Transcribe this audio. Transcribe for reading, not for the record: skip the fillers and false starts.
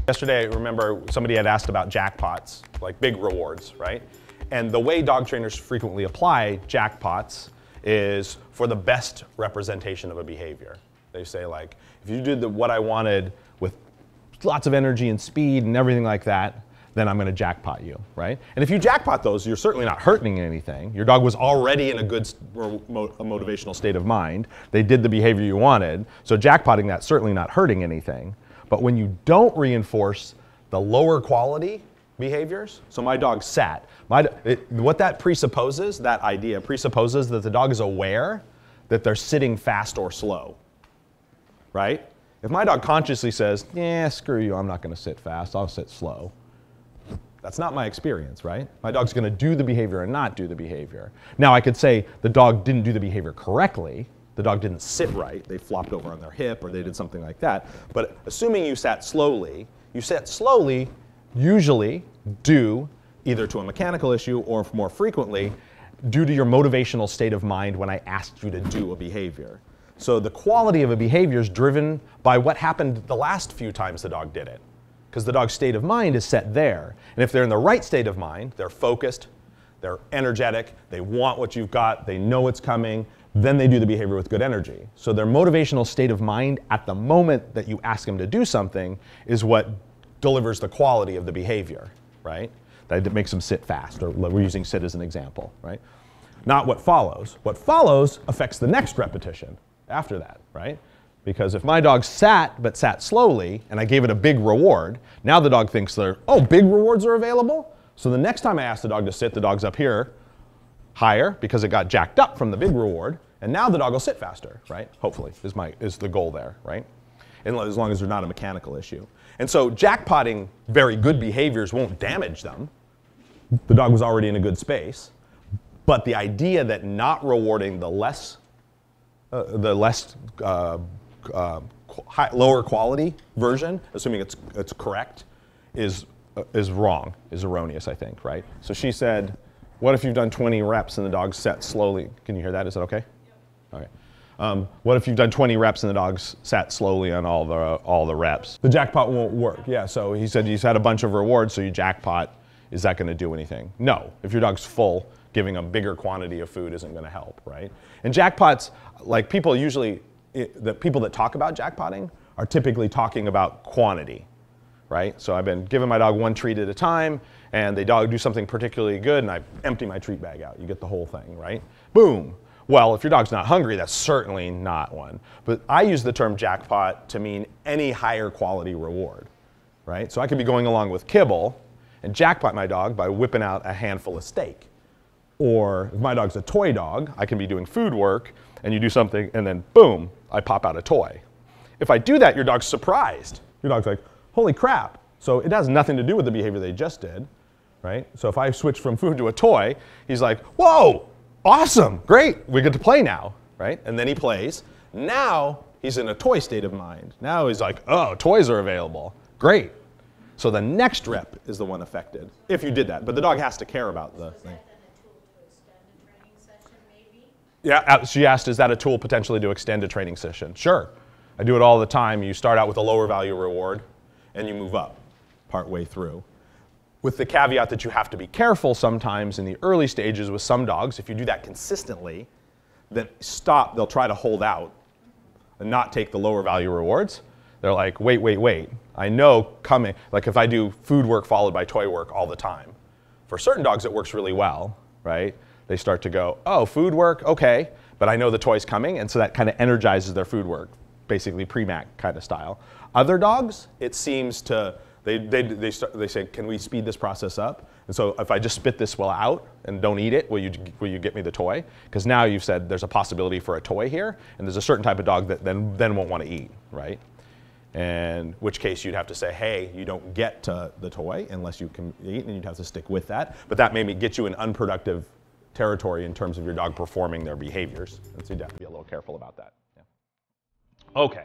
Yesterday, I remember somebody had asked about jackpots, like big rewards, right? And the way dog trainers frequently apply jackpots is for the best representation of a behavior. They say like, if you did what I wanted with lots of energy and speed and everything like that, then I'm going to jackpot you, right? And if you jackpot those, you're certainly not hurting anything. Your dog was already in a good motivational state of mind. They did the behavior you wanted. So jackpotting that's certainly not hurting anything. But when you don't reinforce the lower quality behaviors, so my dog sat. What that presupposes, that idea presupposes that the dog is aware that they're sitting fast or slow, right? If my dog consciously says, yeah, screw you, I'm not going to sit fast, I'll sit slow. That's not my experience, right? My dog's going to do the behavior and not do the behavior. Now I could say the dog didn't do the behavior correctly. The dog didn't sit right. They flopped over on their hip or they did something like that. But assuming you sat slowly usually due either to a mechanical issue or more frequently due to your motivational state of mind when I asked you to do a behavior. So the quality of a behavior is driven by what happened the last few times the dog did it. Because the dog's state of mind is set there. And if they're in the right state of mind, they're focused, they're energetic, they want what you've got, they know it's coming, then they do the behavior with good energy. So their motivational state of mind at the moment that you ask them to do something is what delivers the quality of the behavior, right? That makes them sit fast, or we're using sit as an example, right? Not what follows. What follows affects the next repetition after that, right? Because if my dog sat, but sat slowly, and I gave it a big reward, now the dog thinks big rewards are available? So the next time I ask the dog to sit, the dog's up here, higher, because it got jacked up from the big reward, and now the dog will sit faster, right? Hopefully, is the goal there, right? And as long as there's not a mechanical issue. And so jackpotting very good behaviors won't damage them. The dog was already in a good space. But the idea that not rewarding the lower quality version, assuming it's correct, is wrong, is erroneous, I think, right? So she said, what if you've done 20 reps and the dog sat slowly? Can you hear that? Is that okay? Yep. Okay. What if you've done 20 reps and the dog's sat slowly on all the reps? The jackpot won't work. Yeah, so he said he's had a bunch of rewards, so you jackpot. Is that going to do anything? No. If your dog's full, giving a bigger quantity of food isn't going to help, right? And jackpots, like people usually, the people that talk about jackpotting are typically talking about quantity, right? So I've been giving my dog one treat at a time, and the dog do something particularly good, and I empty my treat bag out. You get the whole thing, right? Boom. Well, if your dog's not hungry, that's certainly not one. But I use the term jackpot to mean any higher quality reward, right? So I could be going along with kibble and jackpot my dog by whipping out a handful of steak. Or if my dog's a toy dog, I can be doing food work, and you do something, and then boom, I pop out a toy. If I do that, your dog's surprised. Your dog's like, holy crap. So it has nothing to do with the behavior they just did, right? So if I switch from food to a toy, he's like, whoa, awesome, great, we get to play now, right? And then he plays. Now he's in a toy state of mind. Now he's like, oh, toys are available, great. So the next rep is the one affected, if you did that. But the dog has to care about the thing. Yeah, she asked, is that a tool potentially to extend a training session? Sure. I do it all the time. You start out with a lower value reward, and you move up part way through. With the caveat that you have to be careful sometimes in the early stages with some dogs. If you do that consistently, then they'll try to hold out and not take the lower value rewards. They're like, wait, wait, wait. I know coming, like if I do food work followed by toy work all the time. For certain dogs, it works really well, right? They start to go, oh, food work, okay, but I know the toy's coming, and so that kind of energizes their food work, basically pre-mac kind of style. Other dogs, it seems to, they say, can we speed this process up? And so if I just spit this out and don't eat it, will you get me the toy? Because now you've said there's a possibility for a toy here, and there's a certain type of dog that then won't want to eat, right? In which case you'd have to say, hey, you don't get to the toy unless you can eat, and you'd have to stick with that. But that may get you in unproductive territory in terms of your dog performing their behaviors. And so you'd have to be a little careful about that. Yeah. Okay.